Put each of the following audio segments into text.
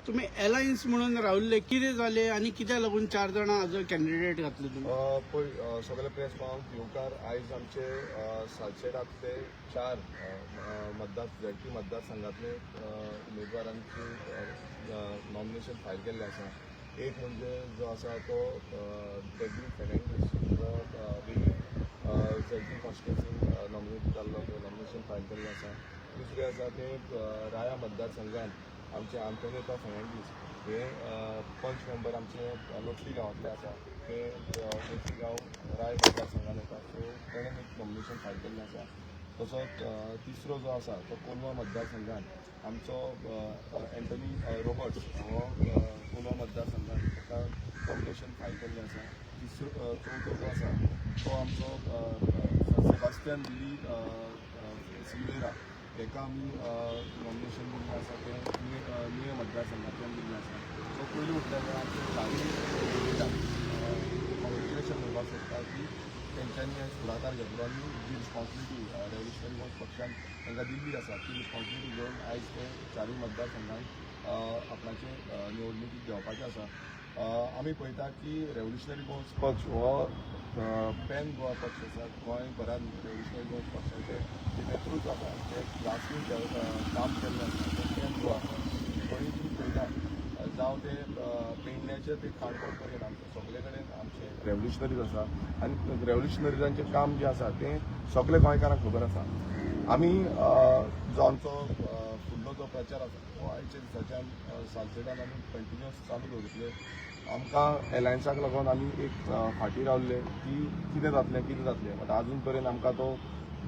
तुम्ही अलायन्स म्हणून रावले कितें जालें आनी कित्याक लागून 4 जाणां आज कॅन्डिडेट घातले तुमी? पळय सगळे प्रेस पावंक येवकार आयज आमचे सालसेटांतले 4 झडपी मतदारसंघातले उमेदवारांची नॉमिनेशन फायल केल्लें आसा. एक म्हणजे जो आसा तो डेग्री फेर्नांडीस जो झडपी कॉन्स्टिट्युन्सीन नॉमिनेट जाल्लो तो नॉमिनेशन फायल केल्लें आसा. दुसरें आसा तें राया मतदारसंघात आमचे आंतोनियो फेर्नांडीस हे पंच मेंबर आमचे लोटली गांवांतले आसा. ते लोटली गांव राय मतदारसंघान येता. सो तेणें एक नॉमिनेशन फायल केल्लें आसा. तसोच तिसरो जो आसा तो कोलवा मतदारसंघान आमचो एंटनी रॉबर्ट्स हो कोलवा मतदारसंघान ताका नॉमिनेशन फायल केल्लें आसा. चवथो जो आसा तो आमचो सेबास्टियन ली सिल्वेरा हेका आमी नॉमिनेशन दिल्लें आसा. तें निवे मतदारसंघांतल्यान दिल्लें आसा. सो पयलीं म्हटल्यार आमचे कॉंग्रेच्युलेशन म्हणपाक सोदता की तेंच्यांनी फुडाकार घेतलो आनी जी रिस्पॉन्सिबिलिटी रेव्होल्युशनरी गोंय पक्षान तांकां दिल्ली आसा ती रिस्पॉन्सिबिलिटी घेवन आयज ते 4 मतदारसंघांत आपणाचे निवडणुकीक देंवपाचे आसा. आमी पळयता की रेव्होल्युशनरी गोंय पक्ष हो पॅन गोवा पक्ष आसा. गोंयभरान रेव्होल्युशनरी गोंय पक्षाचें जे नेतृत्व आसा ते ग्रासरूट काम केल्लें आसा तें पॅन गोवा आसा. थंय तुमी पळयता जावं ते पेडण्याचे ते काणकोण पर्यंत आमचे सगळे कडेन आमचे रेव्होल्युशनरीज आसा आनी रेव्होल्युशनरिजांचें काम जें आसा तें सगळे गोंयकारांक खबर आसा. आमी जो आमचो फुडलो जो प्रचार आसा तो आयच्या दिसाच्यान सालसेटान आमी कंटिन्युअस चालू दवरतले. आमकां एलायन्साक लागून आमी एक फाटीं रावल्ले की कितें जातलें बट आजून पर्यंत आमकां तो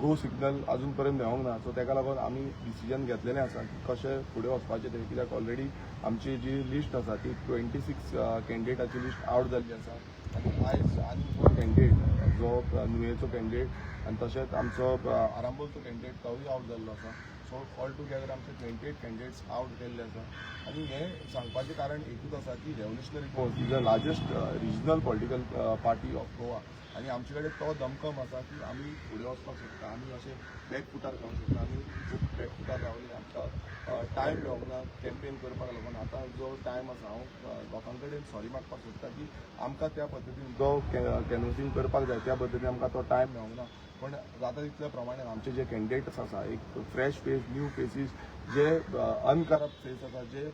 गो सिग्नल आजून पर्यंत मेळोंक ना. सो ताका लागून आमी डिसिजन घेतलेलें आसा की कशें फुडें वचपाचें तें. कित्याक ऑलरेडी आमची जी लिस्ट आसा ती 26 कॅन्डिडेटाची लिस्ट आवट जाल्ली आसा आनी आयज आनी कॅन्डिडेट जो नुयेचो कॅन्डिडेट आनी तशेंच आमचो आरांबोलचो कॅन्डिडेट तोवूय आवट जाल्लो आसा. सो ऑल टुगेदर आमचे 28 कॅन्डिडेट्स आवट केल्ले आसा. आनी हें सांगपाचें कारण एकूच आसा की revolutionary Goa is the largest regional political party of Goa आनी आमचे कडेन तो दमखम आसा की आमी फुडें वचपाक शकता. आमी अशें बॅकफुटार रावंक शकता. आमी खूब बॅकफुटार रावले. आमकां टायम मेळोंक ना कॅम्पेन करपाक लागून. आतां जो टायम आसा हांव लोकां कडेन सॉरी मागपाक सोदता की आमकां त्या पद्दतीन जो कॅनवसींग करपाक जाय त्या पद्दतीन आमकां तो टायम मेळोंक ना. पण जाता तितल्या प्रमाणे आमचे जे कॅन्डिडेट्स आसा एक फ्रेश फेस न्यू फेसीस जे अनकरप्ट फेस आसा जे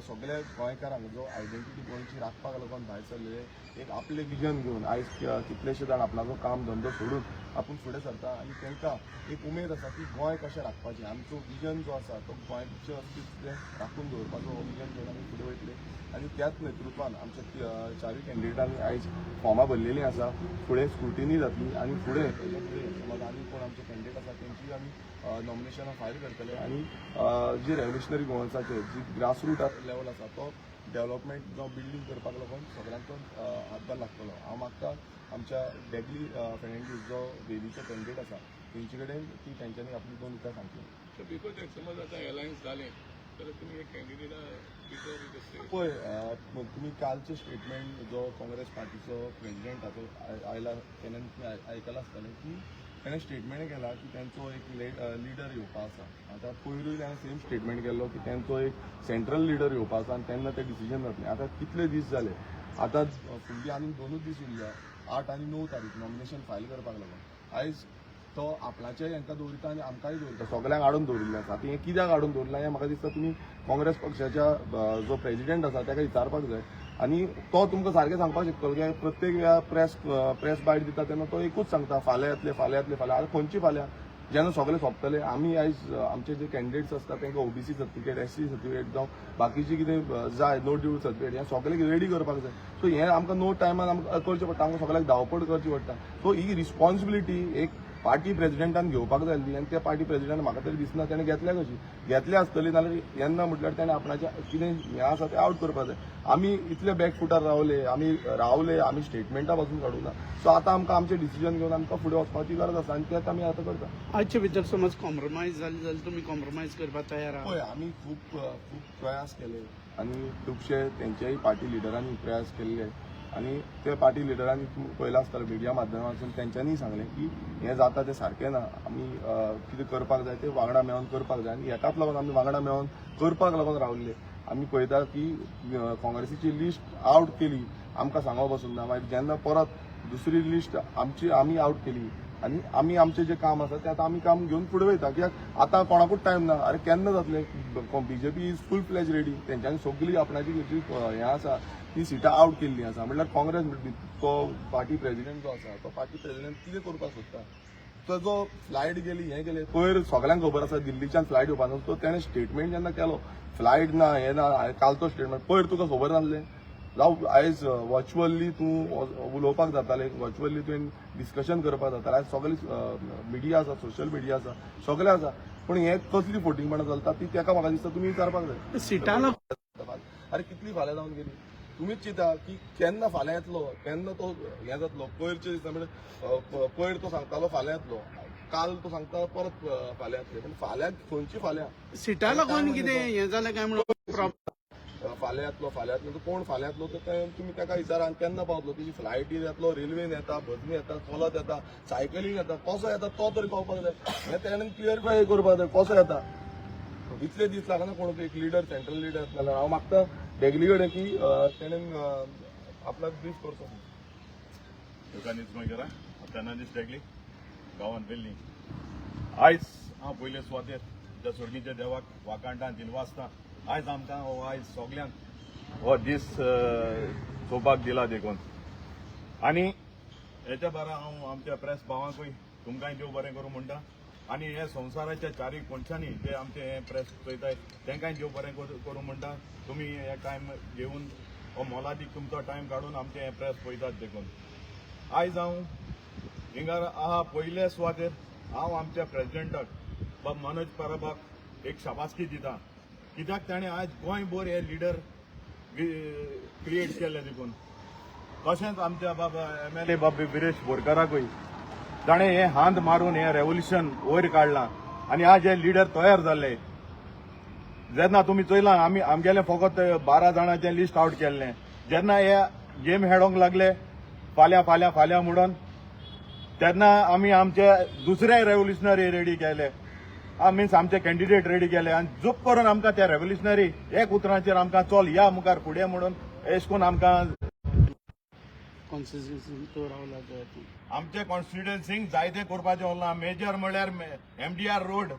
सगळे गोंयकारांक जो आयडेंटिटी गोंयची राखपाक लागून भायर सरलेले एक आपले विजन घेवन आयज कितलेशे जाण आपणाचो काम धंदो सोडून आपूण फुडें सरता आनी तांकां एक उमेद आसा की गोंय कशें राखपाचें. आमचो विजन जो आसा तो गोंयचें अस्तित्व राखून दवरपाचो विजन घेवन आमी फुडें वयतले. आनी त्याच नेतृत्वान आमच्या 4 कॅन्डिडेटांनी आयज फॉर्मां भरलेलीं आसा. फुडें स्क्रुटिनी जातली आनी फुडें समज आनी कोण आमचे कॅन्डिडेट आसा तेंची आमी नॉमिनेशनां फायल करतले. आनी जी रेव्होल्युशनरी गोवन्साचे जी ग्रासरूट लेवल आसा तो डेव्हलपमेंट जो बिल्डींग करपाक लागून सगळ्यांचो हातभार लागतलो. हांव मागता आमच्या डेग्ली फेर्नांडीस जो वेलीचो कॅन्डिडेट आसा तेंचे कडेन की तेंच्यांनी आपली 2 उतरां सांगतली. बिकॉज समज आतां एलायन्स जालें जाल्यार तुमी एक कॅन्डिडेटा पळय तुमी कालचें स्टेटमेंट जो काँग्रेस पार्टीचो प्रेजिडेंटाचो आयला तेन्ना तुमी आयकलां आसतलें की ताणें स्टेटमेंट केला की तेंचो एक लिडर येवपा आसा. आतां पयरूय ताणें सेम स्टेटमेंट केल्लो की तेंचो एक सेंट्रल लिडर येवपा आसा आनी तेन्ना तें डिसिजन जातलें. आतां कितले दीस जाले आतां फुडली आनी 2 दीस उरल्या 8 आनी 9 तारीख नॉमिनेशन फायल करपाक लागून. आयज तो आपणाचेय हांकां दवरिता आनी आमकांय दवरिता सगळ्यांक हाडून दवरिल्लें आसा. आतां हें कित्याक हाडून दवरलां हें म्हाका दिसता तुमी काँग्रेस पक्षाच्या जो प्रेजिडेंट आसा ताका विचारपाक जाय. आनी तो तुमकां सारकें सांगपाक शकतलो की प्रत्येक वेळार प्रेस बायट दिता तेन्ना तो एकूच सांगता फाल्यां येतले फाल्यां येतले फाल्यां. आतां खंयची फाल्यां जेन्ना सगळे सोंपतले. आमी आयज आमचे जे कॅन्डिडेट्स आसता तांकां ओबीसी सर्टिफिकेट SC सर्टिफिकेट जावं बाकीची कितें जाय नो ड्यूटी सर्टिफिकेट हें सगळें रेडी करपाक जाय. सो हें आमकां नो टायमान आमकां करचें पडटा. आमकां सगळ्यांक धांवपळ करची पडटा. सो ही रिस्पॉन्सिबिलिटी एक पार्टी प्रेजिडेंटान घेवपाक जाय आसली आनी त्या पार्टी प्रेजिडेंट म्हाका तरी दिसना ताणें घेतल्या कशी. घेतल्या आसतली जाल्यार येन्ना म्हटल्यार ताणें आपणाचें कितें हें आसा तें आवट करपाक जाय. आमी इतले बॅकफुटार रावले आमी स्टेटमेंटां पासून काडूंक ना. सो आतां आमकां आमचें डिसिजन घेवन आमकां फुडें वचपाची गरज आसा आनी तेंच आमी आतां करता. आजचे भितर समज कॉम्प्रोमायज जालें जाल्यार तुमी कॉम्प्रोमायज करपाक तयार आहात? पळय आमी खूब प्रयास केले आनी खुबशे तेंच्याय पार्टी लिडरांनी प्रयास केल्ले आनी ते पार्टी लिडरांनी पळयलां आसतलें मिडिया माध्यमांतून तेंच्यांनी सांगलें की हें जाता तें सारकें ना. आमी कितें करपाक जाय तें वांगडा मेळोन करपाक जाय आनी हेकाच लागून आमी वांगडा मेळोन करपाक लागून रावल्ले. आमी पळयता की काँग्रेसीची लिस्ट आउट केली, आमकां सांगप पासून ना. मागीर जेन्ना परत दुसरी लिस्ट आमी आउट केली आनी आमी आमचें जें काम आसा तें आतां आमी काम घेवन फुडें वयता. कित्याक आतां कोणाकूच टायम ना. अरे केन्ना जातलें? बीजेपी इज फूल फ्लेज रेडी. तेंच्यांनी सगळी आपणाची जी हें आसा ती सिटां आउट केल्ली आसा. म्हणल्यार काँग्रेस तो पार्टी प्रेसिडेंट जो आसा तो पार्टी प्रेसिडेंट कितें करपाक सोदता? तो जो फ्लायट गेली हें गेलें पयर सगळ्यांक खबर आसा दिल्लीच्यान फ्लायट येवपाचो. तो तेणें स्टेटमेंट जेन्ना केलो फ्लायट ना हें ना काल तो स्टेटमेंट पयर तुका खबर नासलें? जावं आयज वर्च्युअली तूं उलोवपाक जातालें, वर्च्युअली तुवें डिस्कशन करपाक जातालें. आयज सगळें मिडिया आसा, सोशल मिडिया आसा, सगळें आसा. पूण हें कसली फोटिंगपणां चलता ती तेका म्हाका दिसता तुमी विचारपाक जाय. सिटां अरे कितली फाल्यां जावन गेली? तुमीच चिंता की केन्ना फाल्यां येतलो, केन्ना तो हें जातलो. पयरचे दिसा म्हणजे पयर तो सांगतालो फाल्यां येतलो, काल तो सांगता परत फाल्यां येतले. पण फाल्यां खंयची फाल्यां? सिटां लागून कितें हें जालें काय म्हणून फाल्यां येतलो कोण फाल्यां येतलो तर तुमी ताका विचारा. आनी केन्ना पावतलो? तुजी फ्लायटीन येतलो, रेल्वेन येता, बसीन येता, चलत येता, सायकलीन येता, कसो येता तो तरी पावपाक जाय. हें तेणें क्लियरिफाय करपाक जाय कसो येता. इतले दीस लागना कोण एक लिडर, सेंट्रल लिडर नाल्यार हांव मागता डेगली कडेन की तेणेन आपल्याक ब्रीफ करचो. लोकांनीच मागीर तेन्नाच डेगली गांवांत वेल्ली. आयज हांव पयले स्वातेर त्या सोडणीच्या देवाक वाकाणटा दिनवासता. आयज आमकां हो आयज सगल्यांक हो दीस चोवपाक दिला देखून. आनी हेच्या बारा हांव आमच्या प्रेस भावांकूय तुमकांय देव बरें करूं म्हणटा. आनी हे संवसाराच्या चारीक कोणशांनी जे आमचे हे प्रेस चोयताय तेंकाय देव बरें करूं म्हणटा. तुमी हे टायम घेवन हो मोलादीक तुमचो टायम काडून आमचे हे प्रेस पळयतात देखून. आयज हांव हिंगार आहा पयले सुवातेर हांव आमच्या प्रेसिडेंटाक बाब मनोज परबाक एक शाबासकी दिता. कित्याक ताणें आयज गोंयभर हे लिडर क्रिएट केले देखून. तशेंच आमच्या बाबा MLA बाबा विरेश बोरकाराकूय ताणें हे हांद मारून हे रेव्होल्युशन वयर काडलां आनी आज हे लिडर तयार जाल्ले. जेन्ना तुमी चोयलां आमगेलें फकत 12 जाणांचें लिस्ट आउट केल्लें. जेन्ना हे गेम खेळोंक लागले फाल्यां म्हणून तेन्ना आमी आमचे दुसरे रेव्होल्युशनरी रेडी केले. मीन्स आमचे कॅन्डिडेट रेडी केले आनी जूप करून आमकां त्या रेव्होल्युशनरी एक उतरांचेर आमकां चल या मुखार फुडें म्हणून अशें करून आमकां कॉन्स्टिट्युन्सी रावला जाय. आमचे कॉन्स्टिट्युएन्सीक जायते करपाचें उरलां. मेजर म्हळ्यार MDR रोड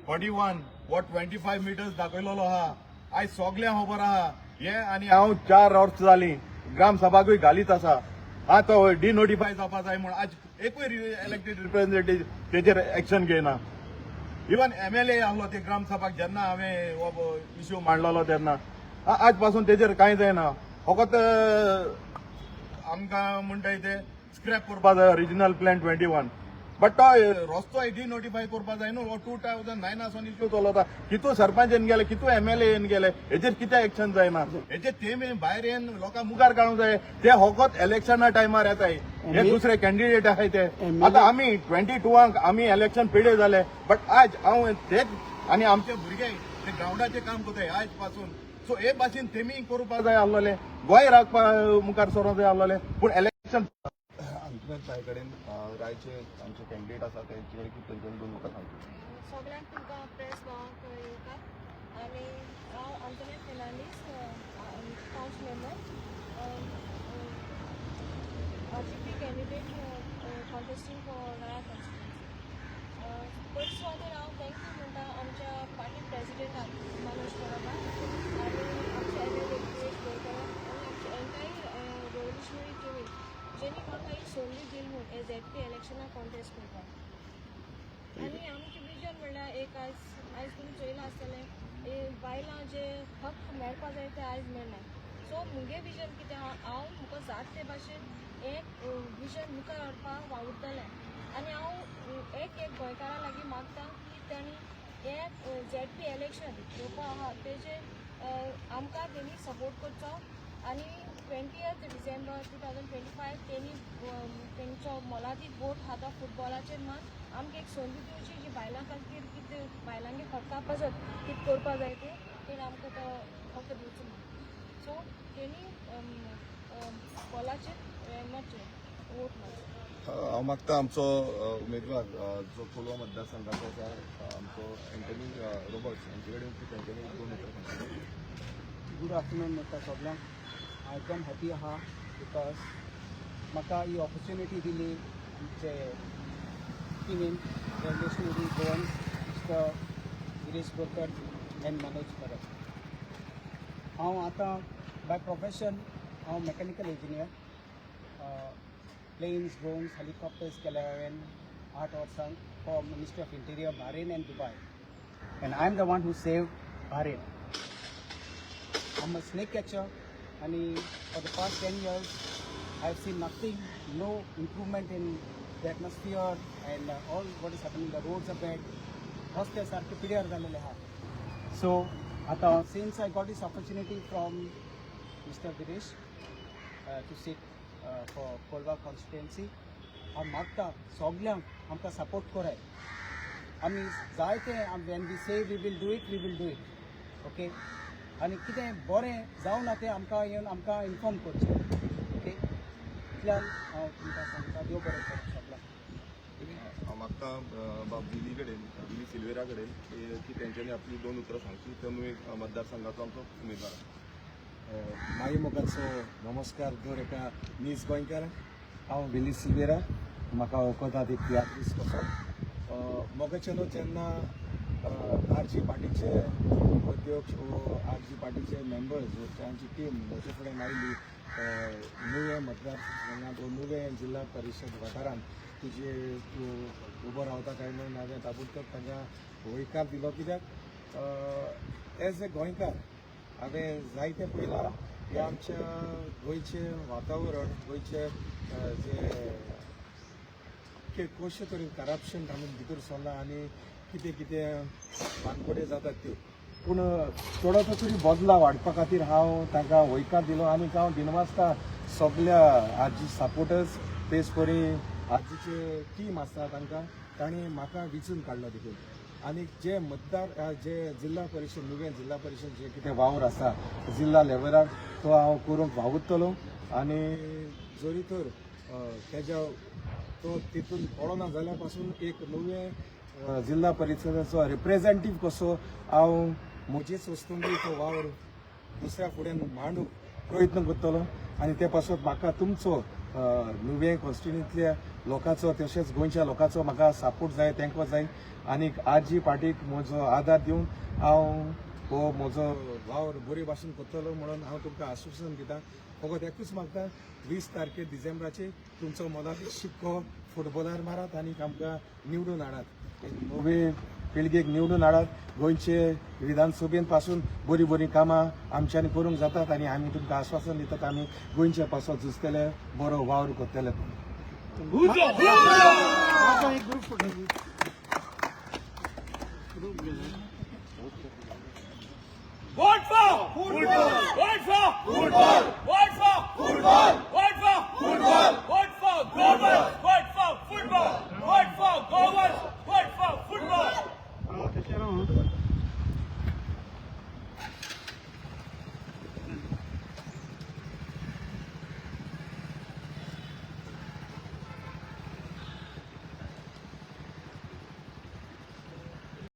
41 वो 25 मिटर्स दाखयलेलो आहा. आयज सगळ्यांक खबर आहा हे. आनी हांव 4 वर्स जालीं ग्रामसभाकूय घालीत आसा. तो डिनोटिफाय जावपा जाय म्हूण आज एकूय इलेक्टेड रिप्रेझेंटेटिव्ह तेजेर एक्शन घेयना. इवन MLA आहलो ते ग्रामसभाक जेन्ना हांवें हो इश्यू मांडलेलो तेन्ना आज पासून तेजेर कांय जायना. फकत आमकां म्हणटाय ते स्क्रॅप करपा जाय रिजनल प्लॅन 21. बट तो रस्तो डिनोटिफाय करपा जाय न्हू. 2009 आसून इश्यू चलता. कितू सरपंचान गेले, कितू MLA गेले, हेजेर कितें एक्शन जायना. हेजे तेमी भायर येवन लोकांक मुखार काडूंक जाय. ते फकत इलेक्शना टायमार येताय. हे दुसरे कॅन्डिडेट आहाय ते. आतां आमी 22 आमी इलेक्शन पिड्ये जाले. बट आज हांव तेच आनी आमचे भुरगे ते ग्रावंडाचें काम करताय आयज पासून. सो हे भाशेन तेमी करपा जाय आसलोले. गोंय राखपा मुखार सरोंक जाय आसलोले. पूण इलेक्शन अंतुनाथ साय कडेन रायचे आमचे कॅन्डिडेट आसा तेंचे कडेन कितें तेंच्यानी दोन म्हाका सांगता. सगळ्यांक तुमकां प्रेस भावांक येवकार. आनी हांव Antunath Fernandes council member RGP candidate contesting for नया कॉन्स्टिट्युएन्सी. पयलीं सुवातेर हांव थँक्यू म्हणटा आमच्या पार्टी प्रेसिडेंटाक मनोज परबाक आनी आमच्या MLA विरेश बोरकाराक आनी आमच्या एंटायर रेव्होल्युशनरी टिमीक जेणी म्हाका ही संदी दिली म्हूण ZP इलेक्शनाक कॉन्टेस्ट करपाक. आनी आमचें विजन म्हणल्यार एक आयज तुमी चोयलां आसतलें बायलां जे हक्क मेळपा जाय ते आयज मेळनाय. सो मुगे विजन कितें हांव म्हाका जाता ते भाशेन एक विजन मुखार हाडपाक वावुरतलें. आनी हांव एक गोंयकारा लागीं मागतां की तेणी हे ZP इलेक्शन येवपा आहा तेजेर आमकां तेणी सपोर्ट करचो. आनी 20th डिसेंबर 2025 तेंचो मोलादीक वोट आहा तो फुटबॉलाचेर मात आमकां एक संदी दिवची जी बायलां खातीर कितें बायलांगे हक्का पासत कितें करपा जाय तेणी आमकां तो हक्क दिवचो म्हणून. सो तेणी बॉलाचेर मातशें वोट मारचो. हांव मागता आमचो उमेदवार जो कोलवा मतदारसंघाचो आसा आमचो एंटनी रॉबर्ट्स हांचे कडेन की तेंच्यांनी दोन उतरां सांगता. Good afternoon, Mr. Soblang. I एकदम हॅपी आहा बिकॉज म्हाका ही ऑपॉर्च्युनिटी दिली आमचे टिमीन revolutionary Goan mister Girish Borkar and Manoj Parab. हांव आतां बाय प्रोफेशन हांव mechanical engineer. Planes, drones, helicopters केल्या हांवें 8 वर्सांक for ministry of interior Bahrain and Dubai. And I am the one who saved Bahrain. I'm a snake catcher, and for the past 10 years, I've seen nothing, no improvement in the atmosphere and all what is happening. The roads are bad. Hostels are pidiar zalele ha. So, since I got this opportunity from Mr. Girish to sit for Kolva constituency, हांव मागता सगल्यांक आमकां support कराय. आमी जायते when we say we will do it, okay. आनी कितें बरें जावं ना तें आमकां येवन आमकां इन्फॉर्म करचें, ओके. इतल्यान हांव तुमकां सांगता देव बरें करूं सगळ्यांक. म्हाका बाब विली सिल्वेरा कडेन की तेंच्यांनी आपली 2 उतरां सांगची. तो मतदारसंघाचो आमचो उमेदवार. माई मोगाचो नमस्कार दर एका नीज गोंयकार. हांव विली सिल्वेरा. म्हाका वळखतात एक तियात्रीस कसो. मोगाचे न्हू जेन्ना आरजी पार्टीचे अध्यक्ष वो आरजी पार्टीचे मेंबर्स तांची टीम म्हजे कडेन आयली नुवें मतदारसंघांत नुवें जिल्हा परिशद वाठारांत तुजे तूं उबो रावता काय म्हणून हांवें ताबडतोब तांकां होयकार दिलो. कित्याक एज ए गोंयकार हांवें जायतें पळयलां की आमच्या गोंयचें वातावरण, गोंयचे जे कशे तरेन करप्शन घालून भितर सरलां आनी कितें कितें भानगड्यो जातात त्यो. पूण थोडोसो तरी बदलाव हाडपा खातीर हांव तांकां होयकार दिलो. आनी हांव दिनवासता सगल्या आजी सपोर्टर्स तेच परी आजीचे टीम आसता तांणी म्हाका विचून काडलो देखून. आनी जे मतदार जे जिल्हा परिशद नुवें जिल्हा परिशद जे कितें वावर आसा जिल्हा लेवलार तो हांव करूंक वावुरतलो. आनी जरी तर तेज्या तो तितून पडना जाल्या पासून एक नुवें जिल्हा परिशदेचो रिप्रेझेंटेटिव्ह कसो हांव म्हजेच वस्तूंनी तो वावर दुसऱ्या फुडें मांडूंक प्रयत्न करतलो. आनी ते पासून म्हाका तुमचो नुवें कॉन्स्टिट्युएंसींतल्या लोकांचो तशेंच गोंयच्या लोकांचो म्हाका सपोर्ट जाय, तेंको जाय. आनीक आरजी पार्टीक म्हजो आदार दिवन हांव हो म्हजो वावर बरे भाशेन करतलो म्हणून हांव तुमकां आश्वासन दितां. फकत एकूच मागता 20 तारखे डिसेंबराचेर तुमचो मोलादीक शिक्को फुटबॉलार मारात आनी आमकां निवडून हाडात. नवे पिळगेक निवडून हाडात. गोंयचे विधानसभेन पासून बरी बरी कामां आमच्यांनी करूंक जातात आनी आमी तुमकां आश्वासन दितात आमी गोंयचे पासून झुजतले, बरो वावर करतले. एक ग्रुप फोटो ग्रुप गेला. Vote for football! Vote for football! Vote for football!